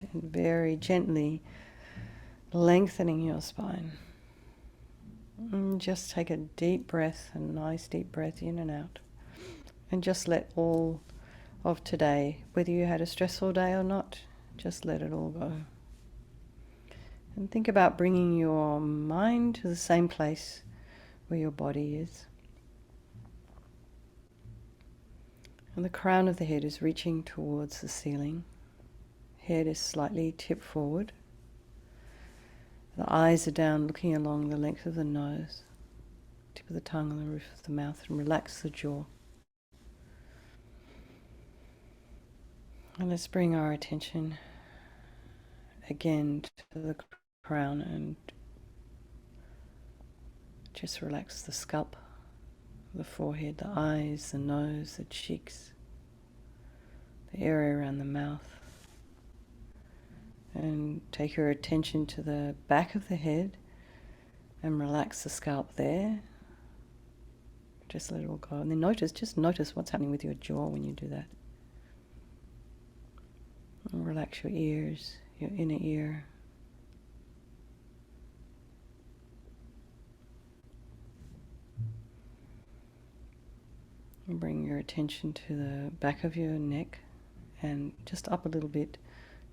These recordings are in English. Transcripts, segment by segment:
and very gently lengthening your spine. And just take a deep breath, a nice deep breath in and out. And just let all of today, whether you had a stressful day or not, just let it all go. And think about bringing your mind to the same place where your body is. And the crown of the head is reaching towards the ceiling. Head is slightly tipped forward. The eyes are down, looking along the length of the nose, tip of the tongue on the roof of the mouth, and relax the jaw. And let's bring our attention again to the crown and just relax the scalp, the forehead, the eyes, the nose, the cheeks, the area around the mouth. And take your attention to the back of the head and relax the scalp there. Just let it all go. And then just notice what's happening with your jaw when you do that. And relax your ears, your inner ear. And bring your attention to the back of your neck and just up a little bit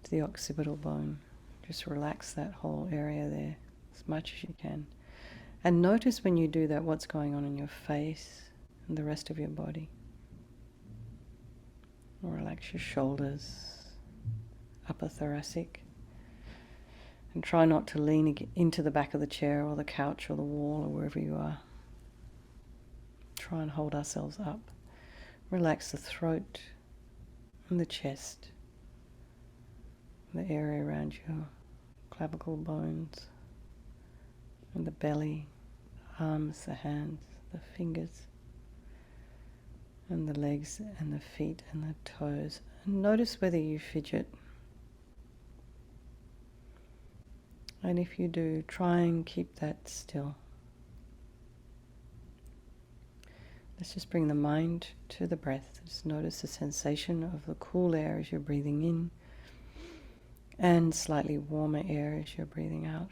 to the occipital bone. Just relax that whole area there as much as you can. And notice when you do that what's going on in your face and the rest of your body. Relax your shoulders, upper thoracic. And try not to lean into the back of the chair or the couch or the wall or wherever you are. Try and hold ourselves up. Relax the throat and the chest, the area around your clavicle bones, and the belly, the arms, the hands, the fingers, and the legs and the feet and the toes. And notice whether you fidget. And if you do, try and keep that still. Let's just bring the mind to the breath. Just notice the sensation of the cool air as you're breathing in and slightly warmer air as you're breathing out.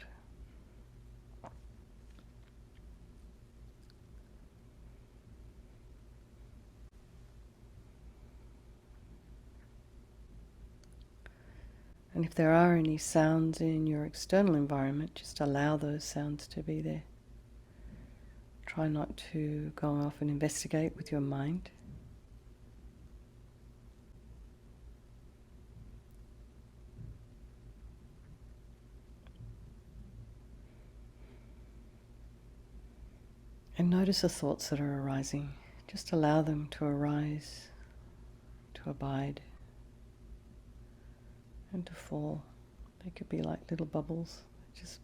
And if there are any sounds in your external environment, just allow those sounds to be there. Try not to go off and investigate with your mind. And notice the thoughts that are arising. Just allow them to arise, to abide, and to fall. They could be like little bubbles. Just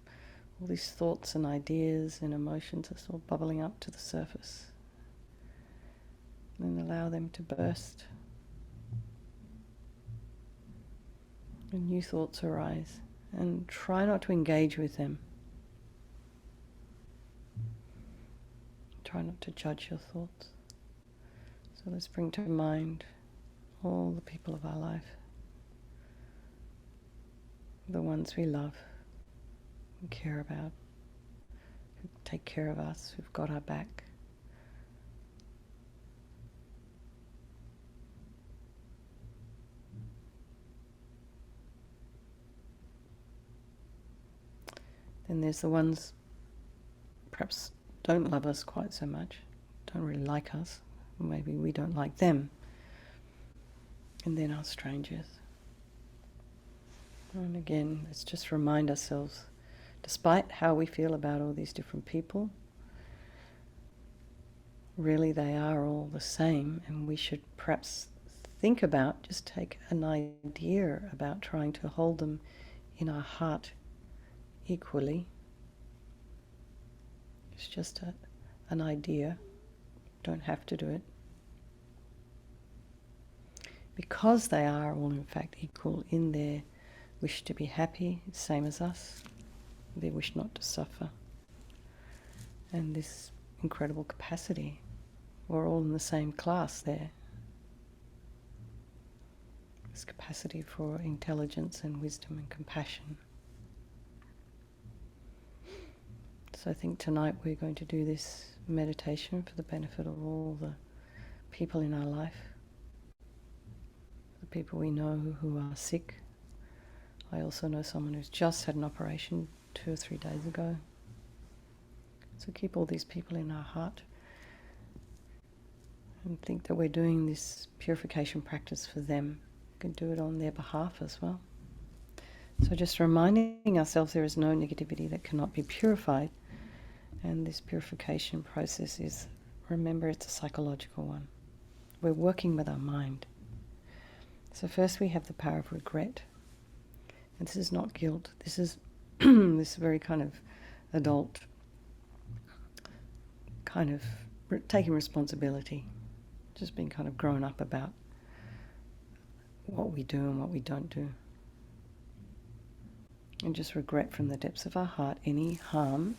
all these thoughts and ideas and emotions are sort of bubbling up to the surface. And then allow them to burst. And new thoughts arise. And try not to engage with them. Try not to judge your thoughts. So let's bring to mind all the people of our life. The ones we love, we care about, who take care of us, who've got our back. Then there's the ones perhaps don't love us quite so much, don't really like us, maybe we don't like them. And then our strangers. And again, let's just remind ourselves, despite how we feel about all these different people, really they are all the same, and we should perhaps think about, just take an idea about trying to hold them in our heart equally. It's just an idea, don't have to do it. Because they are all in fact equal in their wish to be happy, same as us, their wish not to suffer, and this incredible capacity. We're all in the same class there. this capacity for intelligence and wisdom and compassion. So I think tonight we're going to do this meditation for the benefit of all the people in our life, the people we know who are sick. I also know someone who's just had an operation 2 or 3 days ago. So keep all these people in our heart and think that we're doing this purification practice for them. We can do it on their behalf as well. So just reminding ourselves there is no negativity that cannot be purified. And this purification process is, remember, it's a psychological one. We're working with our mind. So first we have the power of regret. And this is not guilt. This is this very kind of adult kind of taking responsibility. Just being kind of grown up about what we do and what we don't do. And just regret from the depths of our heart any harm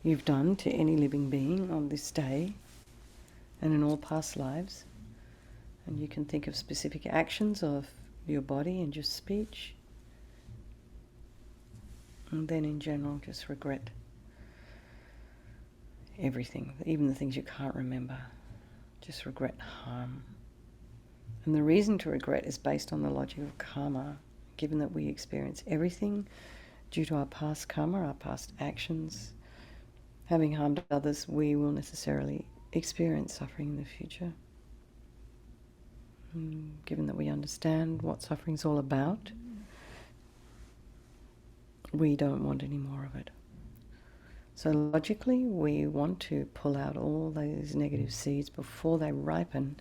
you've done to any living being on this day and in all past lives. And you can think of specific actions of your body and just speech. And then in general, just regret everything, even the things you can't remember. Just regret harm. And the reason to regret is based on the logic of karma, given that we experience everything due to our past karma, our past actions. Having harmed others, we will necessarily experience suffering in the future. Given that we understand what suffering is all about, we don't want any more of it. So logically, we want to pull out all those negative seeds before they ripen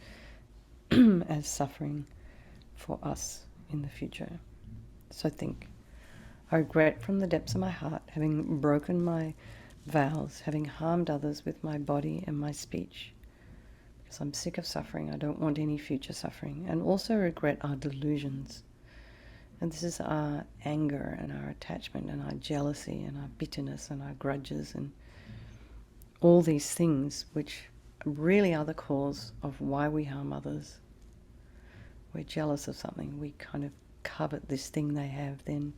as suffering for us in the future. So think, I regret from the depths of my heart having broken my vows, having harmed others with my body and my speech. Because I'm sick of suffering, I don't want any future suffering. And also regret our delusions. And this is our anger and our attachment and our jealousy and our bitterness and our grudges and all these things which really are the cause of why we harm others. We're jealous of something, we kind of covet this thing they have, then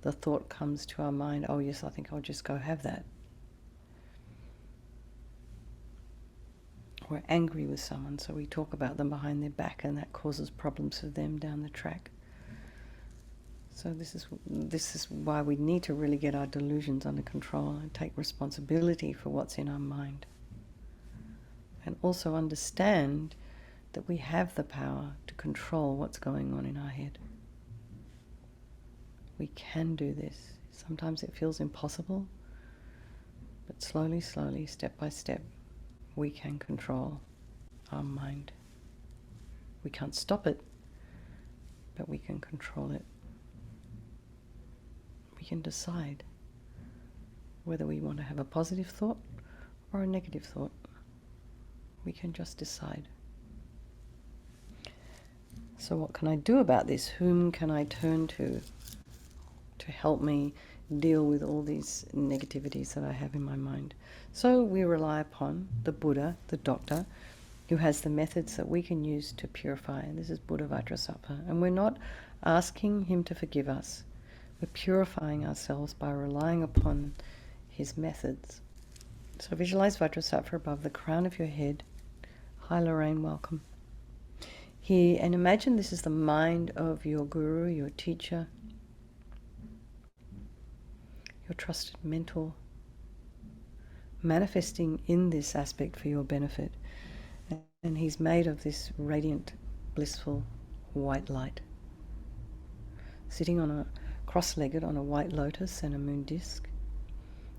the thought comes to our mind, oh yes, I think I'll just go have that. We're angry with someone, so we talk about them behind their back, and that causes problems for them down the track. So this is why we need to really get our delusions under control and take responsibility for what's in our mind. And also understand that we have the power to control what's going on in our head. We can do this. Sometimes it feels impossible, but slowly, slowly, step by step, we can control our mind. We can't stop it, but we can control it. We can decide whether we want to have a positive thought or a negative thought. We can just decide. So what can I do about this? Whom can I turn to help me deal with all these negativities that I have in my mind? So we rely upon the Buddha, the doctor, who has the methods that we can use to purify. And this is Buddha Vajrasattva. And we're not asking him to forgive us. We're purifying ourselves by relying upon his methods. So visualize Vajrasattva above the crown of your head. Hi Lorraine, welcome. And imagine this is the mind of your guru, your teacher, your trusted mentor, manifesting in this aspect for your benefit. And he's made of this radiant, blissful white light. Sitting on cross-legged on a white lotus and a moon disk.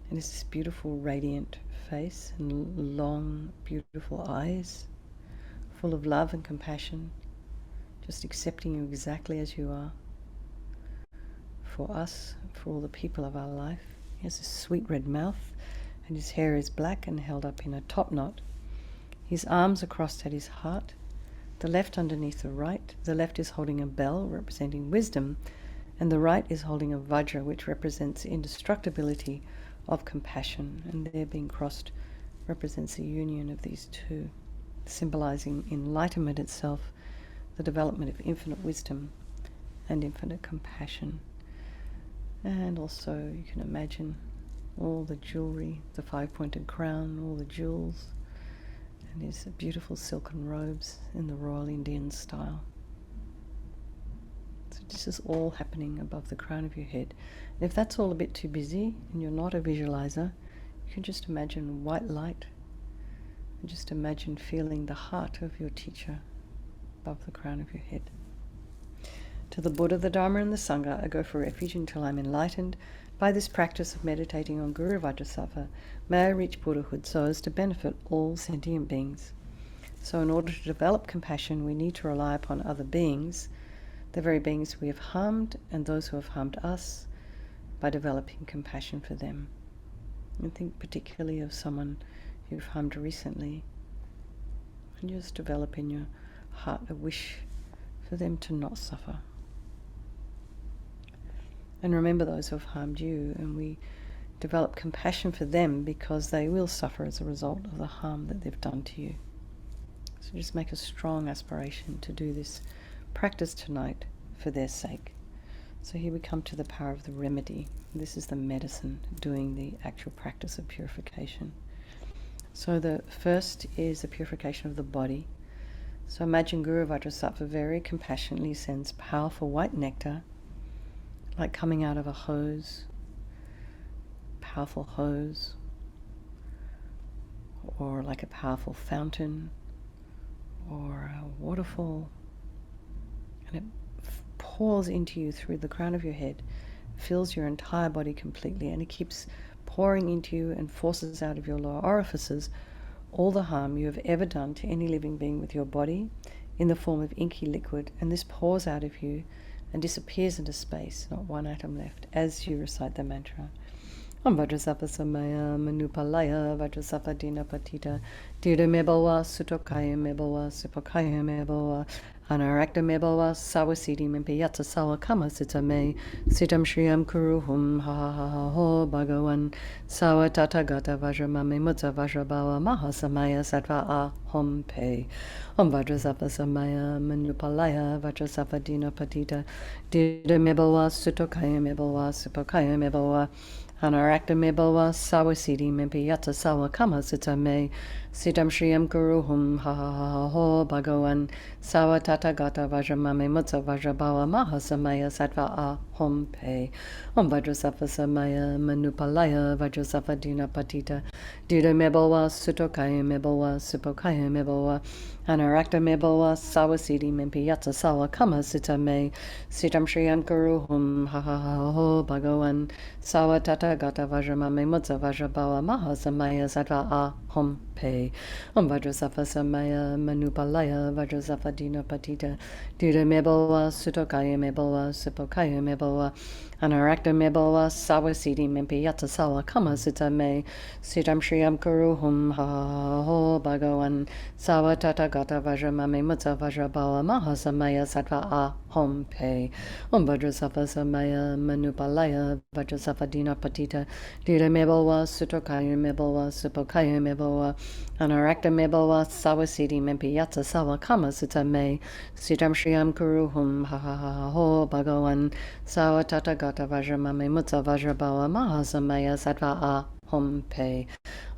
And it's this beautiful, radiant face and long, beautiful eyes, full of love and compassion, just accepting you exactly as you are. For us, for all the people of our life. He has a sweet red mouth, and his hair is black and held up in a top knot. His arms are crossed at his heart, the left underneath the right. The left is holding a bell representing wisdom, and the right is holding a vajra, which represents the indestructibility of compassion, and their being crossed represents the union of these two, symbolizing enlightenment itself, the development of infinite wisdom, and infinite compassion. And also you can imagine all the jewelry, the 5-pointed crown, all the jewels, and his beautiful silken robes in the Royal Indian style. So this is all happening above the crown of your head. And if that's all a bit too busy and you're not a visualizer, you can just imagine white light and just imagine feeling the heart of your teacher above the crown of your head. To the Buddha, the Dharma, and the Sangha, I go for refuge until I'm enlightened. By this practice of meditating on Guru Vajrasattva, may I reach Buddhahood so as to benefit all sentient beings. So in order to develop compassion, we need to rely upon other beings, the very beings we have harmed and those who have harmed us, by developing compassion for them. And think particularly of someone you've harmed recently, and just develop in your heart a wish for them to not suffer. And remember those who have harmed you, and we develop compassion for them because they will suffer as a result of the harm that they've done to you. So just make a strong aspiration to do this practice tonight for their sake. So here we come to the power of the remedy. This is the medicine doing the actual practice of purification. So the first is the purification of the body. So imagine Guru Vajrasattva very compassionately sends powerful white nectar, like coming out of a hose, powerful hose, or like a powerful fountain, or a waterfall, and it pours into you through the crown of your head, fills your entire body completely, and it keeps pouring into you and forces out of your lower orifices all the harm you have ever done to any living being with your body in the form of inky liquid, and this pours out of you and disappears into space, not one atom left, as you recite the mantra. Om Vajrasattva Samaya Manupalaya Vajrasattva Dina Patita Dida Mebawa Sutokaya Mebawa Sipokaya Mebawa Anarakta Mebawa Sawasidi Mimpiyatsa Sawa Kama Sita Me Sitam Shriyam Kuruhum Ha Ha Ha Ha Ho Bhagavan Sawa Tathagata Vajramame Mutta Vajrabawa Mahasamaya Sattva A Hom Pe Om Vajrasattva Samaya Manupalaya Vajrasattva Dina Patita Dida Mebawa Sutokaya Mebawa Sipokaya Mebawa Anarakta Mebawa Sawasidi Mimpiyatsa Sawa Kama Sita Me Sitam Shriyam Kuruhum Ha Ha Ha Ha Ho Bhagavan Sawa Tathagata Vajramame Mutta Vajrabawa Mahasamaya Sattva A Hom Pe Om Vajrasattva Samaya Manupalaya Vajrasattva Dina Patita Dida Mebawa Sutokaya Mebawa Sipokaya Mebawa Anarakta Mebawa Sawasidi Mimpiyatsa Sawa Kama Sita Me Sitam Shriyam Kuruhum Ha Ha Ha Ha Ho Bhagavan Sawa Tathagata Vajramame Mutta Vajrabawa Mahasamaya Sattva A Hom Pe Om Vajrasattva Samaya Manupalaya Vajrasattva Dina Patita Dida Mebawa Sutokaya Mebawa Sipokaya Mebawa Anarakta Mebawa Sawasidi Mimpiyatsa Sawa Kama Sita Me Sitam Shriyam Kuruhum Ha Ha Ha Ho Bhagavan Sawa Tathagata Vajramame Mutta Vajrabawa Mahasamaya Sattva A Hom Pe Om Vajrasattva Samaya Manupalaya Vajrasattva Dina Patita Dida Mebawa Sutokaya Mebawa Sipokaya Mebawa Anarakta Mebawa Sawasidi Mimpiyatsa Sawa Kama Sita Me Sitam Shriyam Kuruhum Ha Ha Ha Ha Ho Bhagavan Sawa Tathagata Vajramame Mutta Vajrabawa Mahasamaya Sattva A Hom Pe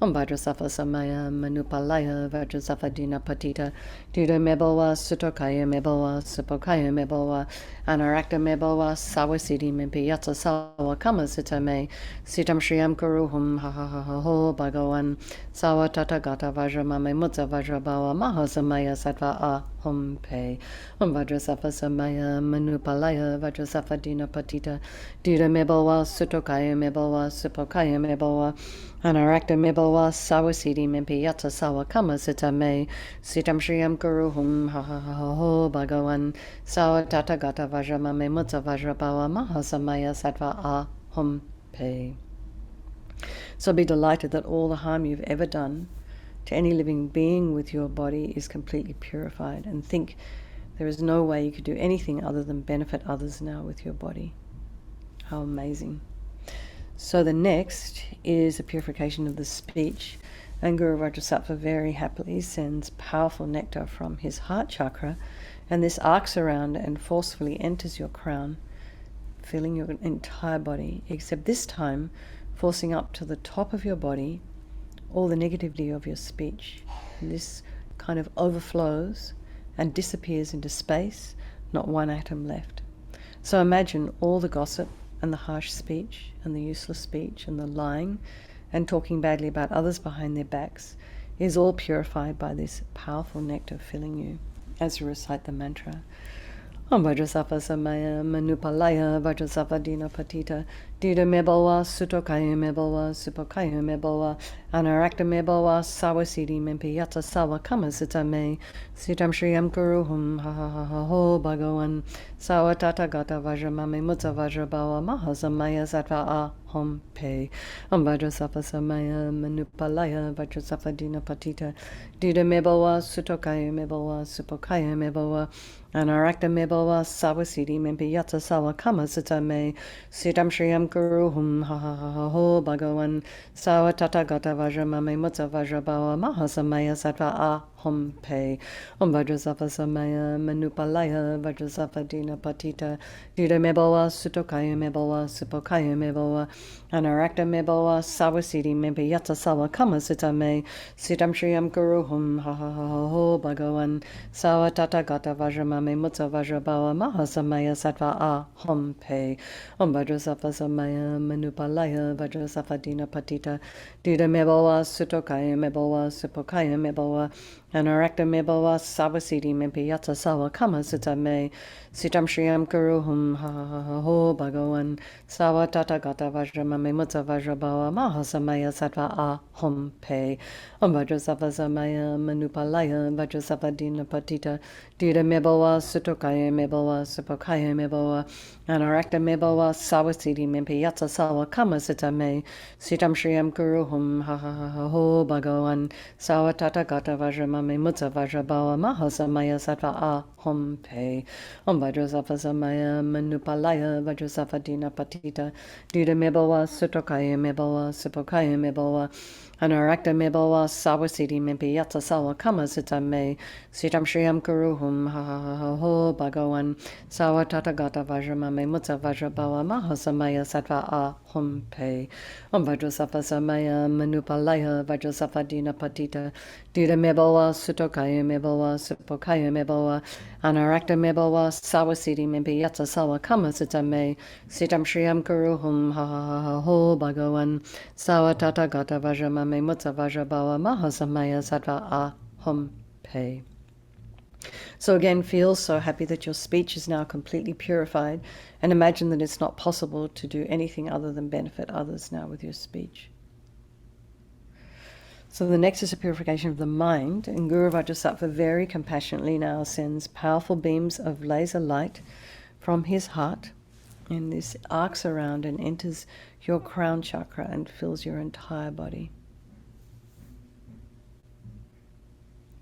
Om Vajrasattva Samaya Manupalaya Vajrasattva Dina Patita Dida Mebawa Sutokaya Mebawa Sipokaya Mebawa Anarakta Mebawa Sawasidi Mimpiyatsa Sawa Kama Sita Me Sitam Shriyam Kuruhum Ha Ha Ha Ha Ho Bhagavan Sawa Tathagata Vajramame Mutta Vajrabawa Mahasamaya Sattva A Hom Pe Om Vajrasattva Samaya Manupalaya Vajrasattva Dina Patita Dida Mebawa Sutokaya Mebawa Sipokaya Mebawa Anarakta Mebawa Sawasidi Mimpiyatsa Sawa Kama Sita Me Sitam Shriyam Kuruhum Ha Ha Ha Ha Ho Bhagavan Sawa Tathagata Vajramame Mutta Vajrabawa Mahasamaya Sattva A Hom Pe. So be delighted that all the harm you've ever done to any living being with your body is completely purified, and think there is no way you could do anything other than benefit others now with your body. How amazing. So the next is the purification of the speech, and Guru Vajrasattva very happily sends powerful nectar from his heart chakra And this arcs around and forcefully enters your crown, filling your entire body, except this time forcing up to the top of your body all the negativity of your speech. And this kind of overflows and disappears into space, not one atom left. So imagine all the gossip and the harsh speech and the useless speech and the lying and talking badly about others behind their backs is all purified by this powerful nectar filling you as you recite the mantra. Om Vajrasattva Samaya Manupalaya Vajrasattva Dina Patita Dida Mebalwa Sutokaya Mebalwa Supokaya Mebalwa Anarakta Mebalwa Sawasidi Mempi Yata Sawa Kamasita Me Sitam Shriyam Kuruhum Ha Ha Ha Ha Ho Bhagavan Sawa Tata Gata Vajramame Mutta Vajrabawa Mahasamaya Sattva A Hom Pe Om Vajrasattva Samaya Manupalaya Vajrasattva Dina Patita Dida Mebalwa Sutokaya Mebalwa Supokaya Mebalwa Anarakta Mebalwa Sawasidi Mempi Yata Sawa Kamasita Me Sitam Shriyam Kuruhum Ha Ha Ha Ha Ho Bhagavan Sawa Tata Gata Vajramame Mutta Vajrabawa Mahasamaya Sattva A Hom Pe Om Vajrasattva Samaya Manupalaya Vajrasattva Dina Patita Dida Mebalwa Sutokaya Mebalwa Supokaya Mebalwa Anarakta Mebalwa Sawasidi Mempi Yata Sawa Kamasita Me Sitam Shriyam Kuruhum Ha Ha Ha Ha Ho Bhagavan Sawa Tata Gata Vajramame Mutta Vajrabawa Mahasamaya Sattva A Hom Pe Om Vajrasattva Samaya Manupalaya Vajrasattva Dina Patita Dida Mebalwa Sutokaya Mebalwa Supokaya Mebalwa Anarakta Mebalwa Sawasidi Mempi Yata Sawa Kamasita Me Sitam Shriyam Kuruhum Ha Ha Ha Ha Ho Bhagavan Sawa Tata Gata Vajramame Mutta Vajrabawa Mahasamaya Sattva A Hom Pe Om Vajrasattva Samaya Manupalaya Vajrasattva Dina Patita Dida Mebalwa Sutokaya Mebalwa Supokaya Mebalwa Anarakta Mebalwa Sawasidi Mempi Yata Sawa Kamasita Me Sitam Shriyam Kuruhum Ha Ha Ha Ha Ho Bhagavan Sawa Tata Gata Vajramame Mutta Vajrabawa Mahasamaya Sattva A Hom Pe Om Vajrasattva Samaya Manupalaya Vajrasattva Dina Patita Dida Mebalwa Sutokaya Mebalwa Supokaya Mebalwa Anarakta Mebalwa Sawasidi Mempi Yata Sawa Kamasita Me Sitam Shriyam Kuruhum Ha Ha Ha Ha Ho Bhagavan Sawa Tata Gata Vajramame Mutta Vajrabawa Mahasamaya Sattva A Hom Pe Om Vajrasattva Samaya Manupalaya Vajrasattva Dina Patita Dida Mebalwa Sutokaya Mebalwa Supokaya Mebalwa Anarakta Mebalwa Sawasidi Mempi Yata Sawa Kamasita Me Sitam Shriyam Kuruhum Ha Ha Ha Ha Ho Bhagavan Sawa Tata Gata Vajramame Mutta Vajrabawa Mahasamaya Sattva A Hom Pe. So again, feel so happy that your speech is now completely purified, and imagine that it's not possible to do anything other than benefit others now with your speech. So the next is a purification of the mind, and Guru Vajrasattva very compassionately now sends powerful beams of laser light from his heart, and this arcs around and enters your crown chakra and fills your entire body.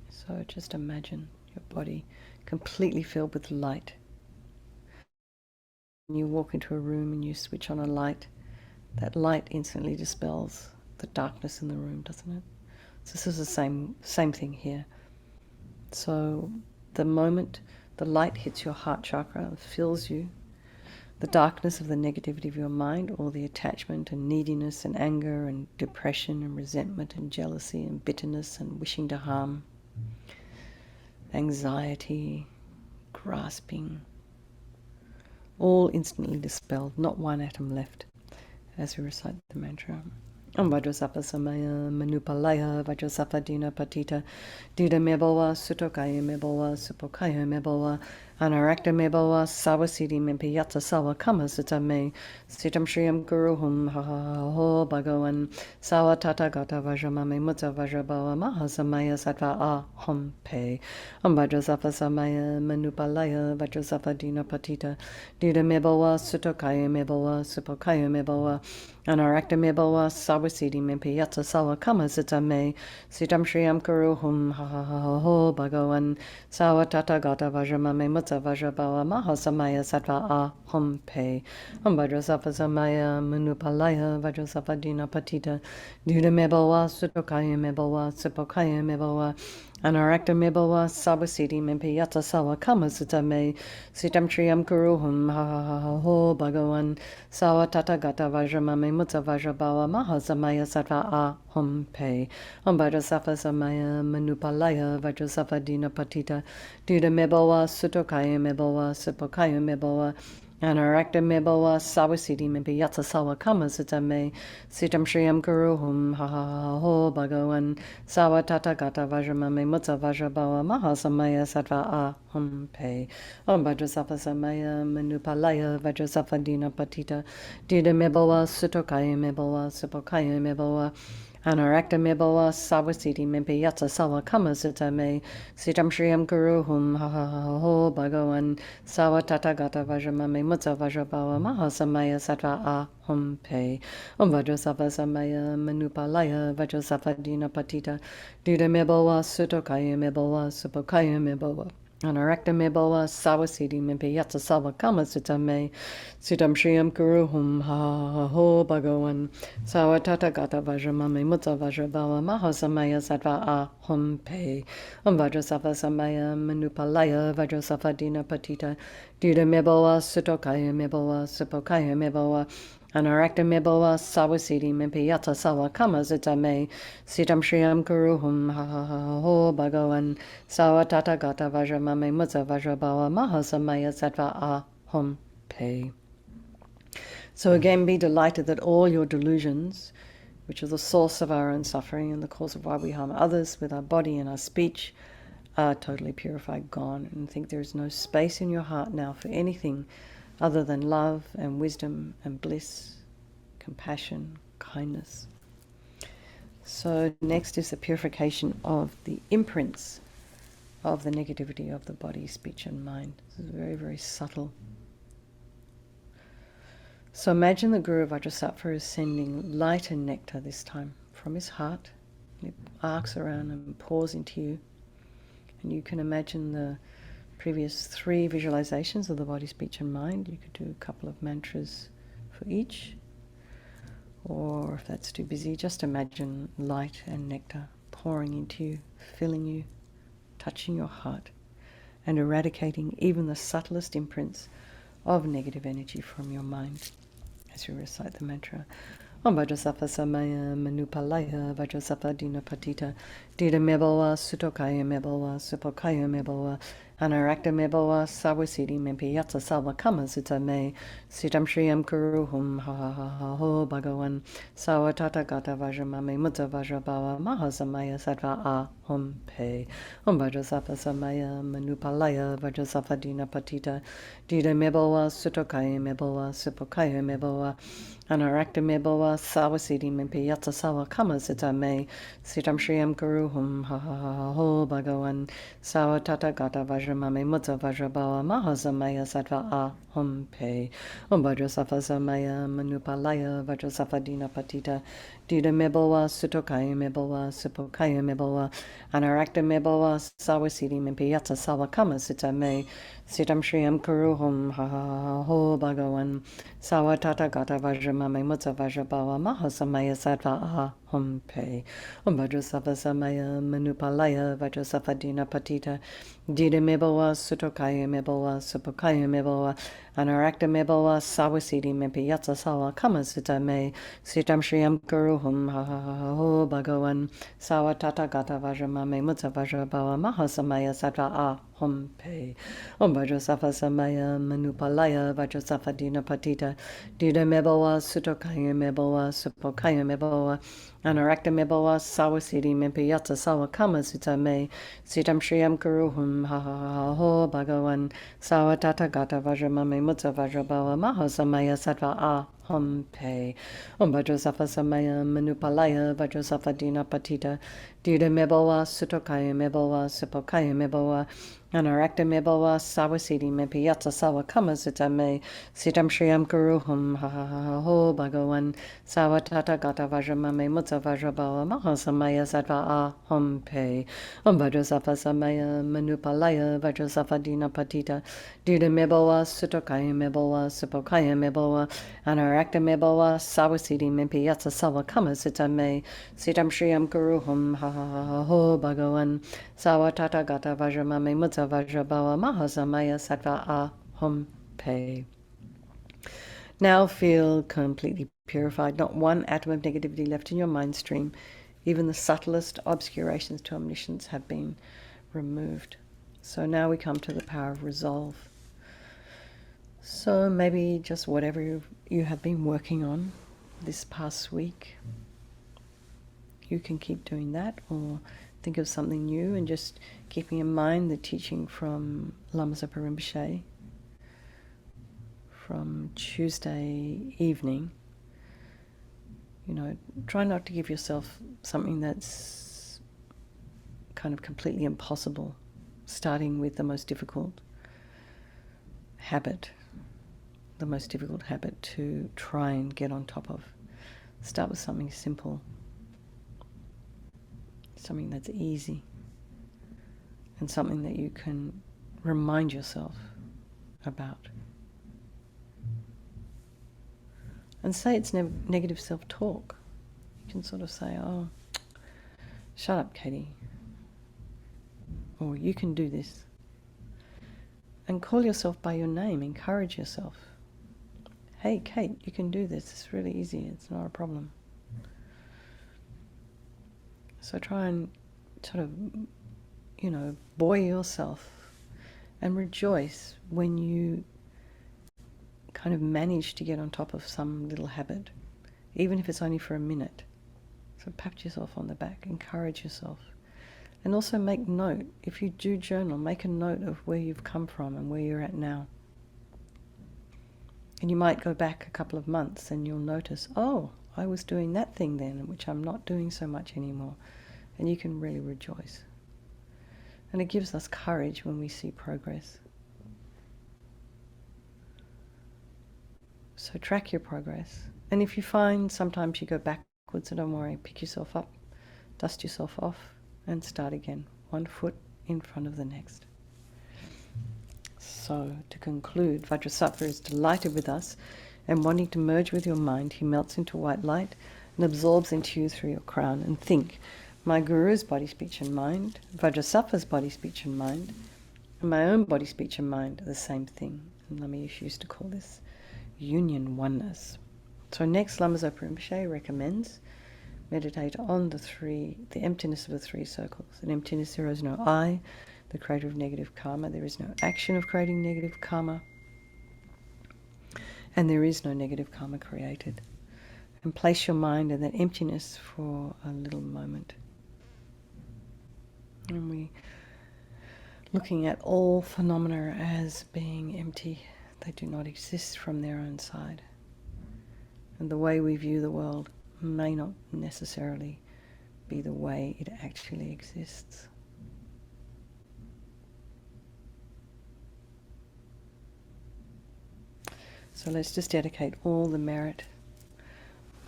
So just imagine your body completely filled with light. When you walk into a room and you switch on a light, that light instantly dispels the darkness in the room, doesn't it? So this is the same thing here. So the moment the light hits your heart chakra, fills you, the darkness of the negativity of your mind, all the attachment and neediness and anger and depression and resentment and jealousy and bitterness and wishing to harm, anxiety, grasping, all instantly dispelled, not one atom left as we recite the mantra. Om Vajrasattva Samaya Manupalaya Vajrasattva Dina Patita Dida Mebalwa Sutokaya Mebalwa Supokaya Mebalwa Anarakta Mebalwa Sawasidi Mempi Yata Sawa Kamasita Me Sitam Shriyam Kuruhum Ha Ha Ha Ho Bhagavan Sawa Tata Gata Vajramame Mutta Vajrabawa Mahasamaya Sattva A Hom Pe Om Vajrasattva Samaya Manupalaya Vajrasattva Dina Patita Dida Mebalwa Sutokaya Mebalwa Supokaya Mebalwa Anarakta Mebalwa Sawasidi Mempi Yata Sawa Kamasita Me Sitam Shriyam Kuruhum Ha Ha Ha Ha Ho Bhagavan Sawa Tata Gata Vajramame Mutta Vajrabawa Mahasamaya Sattva A Hom Pe Om Vajrasattva Samaya Manupalaya Vajrasattva Dina Patita Dida Mebalwa Sutokaya Mebalwa Supokaya Mebalwa Anarakta Mebawa Sabasiti Mimpi Yata Sawa Kama Sutame Sitam Triam Kuruhum Ha Ha Ha Ho Bhagawan Sawa Tata Gata Vajramame Mutta Vajrabawa Mahasamaya Sattva A Hum Pe Vajrasattva Samaya Manupalaya Vajrasattva Dina Patita Duda Mebawa Sutokaya Mebawa Supokaya Mebawa Anarakta Mebawa Sawasiti Mimpi Yatsa Sawa Kama Sutame Sitam Shriyam Kuruhum Ha Ha Ha Ho Bhagawan Sawa Tata Gata Vajramame Mutta Vajrabawa Mahasamaya Sattva A Hum Pe Vajrasattva Samaya Manupalaya Vajrasattva Dina Patita Duda Mebawa Sutokaya Mebawa Supokaya Mebawa Anarakta Mebawa Sawasiti Mimpi Yatsa Sawa Kama Sutame Sitam Shriyam Kuruhum Ha Ha Ha Ho Bhagawan Sawa Tata Gata Vajramame Mutta Vajrabawa Mahasamaya Sattva A Hum Pe Vajrasattva Samaya Manupalaya Vajrasattva Dina Patita Duda Mebawa Sutokaya Mebawa Supokaya Mebawa Anarakta Mebawa Sawasiti Mimpi Yatsa Sawa Kama Sutame Sitam Shriyam Kuruhum Ha Ha Ha Ho Bhagawan Sawa Tata Gata Vajramame Mutta Vajrabawa Mahasamaya Sattva A Hum Pe Vajrasattva Samaya Manupalaya Vajrasattva Dina Patita Duda Mebawa Sutokaya Mebawa Supokaya Mebawa Anarakta Mebawa Sawasiti Mimpi Yatsa Sawa Kama Sutame Sitam Shriyam Kuruhum Ha Ha Ha Ho Bhagawan Sawa Tata Gata Vajramame Mutta Vajrabawa Mahasamaya Sattva A Hum Pe. So again, be delighted that all your delusions, which are the source of our own suffering and the cause of why we harm others with our body and our speech, are totally purified, gone. And think there is no space in your heart now for anything other than love and wisdom and bliss, compassion, kindness. So next is the purification of the imprints of the negativity of the body, speech and mind. This is very, very subtle. So imagine the Guru Vajrasattva is sending light and nectar this time from his heart. It arcs around and pours into you. And you can imagine the previous 3 visualizations of the body, speech and mind. You could do a couple of mantras for each. Or if that's too busy, just imagine light and nectar pouring into you, filling you, touching your heart, and eradicating even the subtlest imprints of negative energy from your mind as you recite the mantra. Om Vajrasattva Samaya Manupalaya Vajrasattva Dina Patita Dida Mebawa Sutokaya Mebawa Supokaya Mebawa Anarakta Mebawa Sawasiti Mimpi Yatsa Sawa Kama Sutame Sitam Shriyam Kuruhum Ha Ha Ha Ha Ho Bhagawan Sawa Tata Gata Vajramame Mutta Vajrabawa Mahasamaya Sattva A Hum Pe Om Vajrasattva Samaya Manupalaya Vajrasattva Dina Patita Dida Mebawa Sutokaya Mebawa Supokaya Mebawa Anarakta Mebawa Sawasiti Mimpi Yatsa Sawa Kama Sutame Sitam Shriyam Kuruhum Ha Ha Ha Ho Bhagawan Sawa Tata Gata Vajramame Mutta Vajrabawa Mahasamaya Sattva A Hum Pe Om Vajrasattva Samaya Manupalaya Vajrasattva Dina Patita Dida Mebawa Sutokaya Mebawa Supokaya Mebawa Anarakta Mebawa Sawasiti Mimpi Yatsa Sawa Kama Sutame Sitam Shriyam Kuruhum Ha Ha Ha Ho Bhagawan Sawa Tata Gata Vajramame Mutta Vajrabawa Mahasamaya Sattva A Hum Pe Om Vajrasattva Samaya Manupalaya Vajrasattva Dina Patita Dida Mebawa Sutokaya Mebawa Supokaya Mebawa Anarakta Mebawa Sawasiti Mimpi Yatsa Sawa Kama Sutame Sitam Shriyam Kuruhum Ha Ha Ha Ho Bhagawan Sawa Tata Gata Vajramame Mutta Vajrabawa Mahasamaya Sattva A Hum Pe Om Vajrasattva Samaya Manupalaya Vajrasattva Dina Patita Dida Mebawa Sutokaya Mebawa Supokaya Mebawa Anarakta Mebawa Sawasiti Mimpi Yatsa Sawa Kama Sutame Sitam Shriyam Kuruhum Ha Ha Ha Ho Bhagawan Sawa Tata Gata Vajramame Mutta Vajrabawa Mahasamaya Sattva A Hum Pe Om Vajrasattva Samaya Manupalaya Vajrasattva Dina Patita Dida Mebawa Sutokaya Mebawa Supokaya Mebawa Anarakta Mebawa Sawasiti Mimpi Yatsa Sawa Kama Sutame Sitam Shriyam Kuruhum Ha Ha Ha Ho Bhagawan Sawa Tata Gata Vajramame Mutta Vajrabawa Mahasamaya Sattva A Hum Pe Om Vajrasattva Samaya Manupalaya Vajrasattva Dina Patita Dida Mebawa Sutokaya Mebawa Supokaya Mebawa Anarakta Marakta mebawa sawasidi mimpi yatsa sawa kama sitame sitam shriyam guruhum ha ha ha ho bhagavan sawa tata gata vajramame mutsa vajrabawa mahasamaya sattva ahum pe. Now feel completely purified, not one atom of negativity left in your mind stream. Even the subtlest obscurations to omniscience have been removed. So now we come to the power of resolve. So maybe just whatever you have been working on this past week, you can keep doing that, or think of something new, and just keeping in mind the teaching from Lama Rinpoche from Tuesday evening. You know, try not to give yourself something that's kind of completely impossible, starting with the most difficult habit, to try and get on top of. Start with something simple, something that's easy, and something that you can remind yourself about. And say it's negative self-talk. You can sort of say, oh, shut up, Katy. Or you can do this. And call yourself by your name. Encourage yourself. Hey, Kate, you can do this. It's really easy. It's not a problem. So try and sort of, you know, buoy yourself and rejoice when you kind of manage to get on top of some little habit, even if it's only for a minute. So pat yourself on the back, encourage yourself. And also make note, if you do journal, make a note of where you've come from and where you're at now. And you might go back a couple of months and you'll notice, oh, I was doing that thing then, which I'm not doing so much anymore. And you can really rejoice. And it gives us courage when we see progress. So track your progress. And if you find sometimes you go backwards, so don't worry, pick yourself up, dust yourself off, and start again, one foot in front of the next. So to conclude, Vajrasattva is delighted with us, and wanting to merge with your mind, he melts into white light and absorbs into you through your crown. And think, my Guru's body, speech and mind, Vajrasattva's body, speech and mind, and my own body, speech and mind are the same thing. And Lama Yeshe used to call this union oneness. So next, Lama Rinpoche recommends meditate on the emptiness of the three circles. In emptiness there is no I, the creator of negative karma. There is no action of creating negative karma. And there is no negative karma created. And place your mind in that emptiness for a little moment. And we looking at all phenomena as being empty. They do not exist from their own side. And the way we view the world may not necessarily be the way it actually exists. So let's just dedicate all the merit,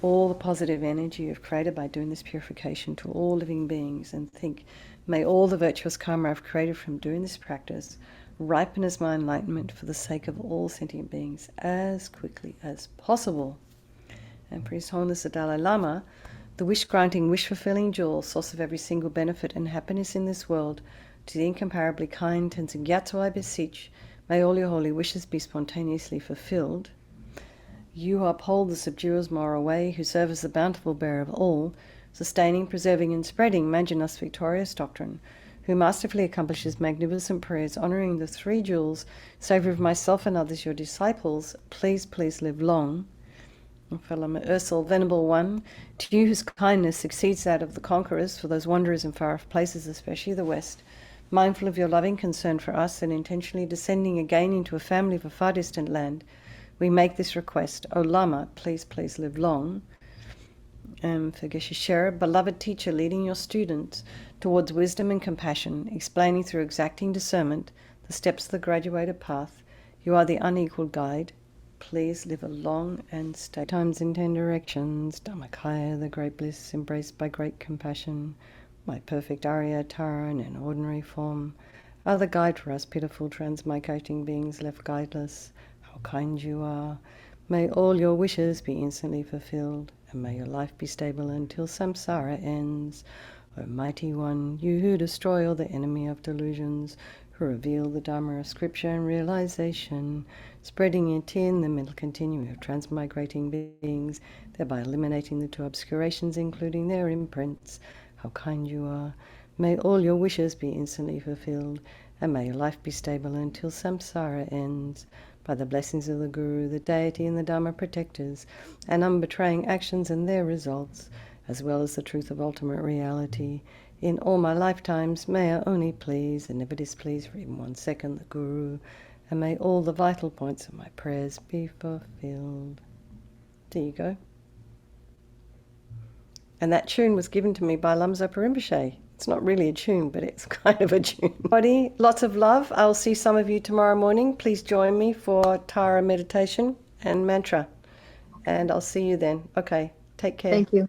all the positive energy you've created by doing this purification to all living beings, and think, may all the virtuous karma I've created from doing this practice ripen as my enlightenment for the sake of all sentient beings as quickly as possible. And for His Holiness the Dalai Lama, the wish-granting, wish-fulfilling jewel, source of every single benefit and happiness in this world, to the incomparably kind Tenzin Gyatso I beseech, may all your holy wishes be spontaneously fulfilled. You who uphold the subduer's moral way, who serve as the bountiful bearer of all, sustaining, preserving and spreading Manjunath's victorious doctrine, who masterfully accomplishes magnificent prayers honouring the three jewels, saviour of myself and others, your disciples, please, please live long. And for Lama Ursel, Venerable One, to you whose kindness exceeds that of the conquerors, for those wanderers in far-off places, especially the West, mindful of your loving concern for us and intentionally descending again into a family of a far distant land, we make this request. O Lama, please, please live long. And for Geshe Sherab, beloved teacher, leading your students towards wisdom and compassion, explaining through exacting discernment the steps of the graduated path, you are the unequaled guide. Please live a long and stay times in 10 directions. Dhammakaya, the great bliss, embraced by great compassion. My perfect Arya Tara in ordinary form, are the guide for us pitiful transmigrating beings left guideless. How kind you are. May all your wishes be instantly fulfilled, and may your life be stable until samsara ends. O Mighty One, you who destroy all the enemy of delusions, who reveal the Dharma of scripture and realization, spreading it in the mental continuum of transmigrating beings, thereby eliminating the two obscurations, including their imprints. How kind you are. May all your wishes be instantly fulfilled, and may your life be stable until samsara ends. By the blessings of the Guru, the deity and the Dharma protectors, and unbetraying actions and their results, as well as the truth of ultimate reality, in all my lifetimes may I only please and never displease for even 1 second the Guru, and may all the vital points of my prayers be fulfilled. There you go. And that tune was given to me by Lama Rinpoche. It's not really a tune, but it's kind of a tune. Body, lots of love. I'll see some of you tomorrow morning. Please join me for Tara meditation and mantra. And I'll see you then. Okay, take care. Thank you.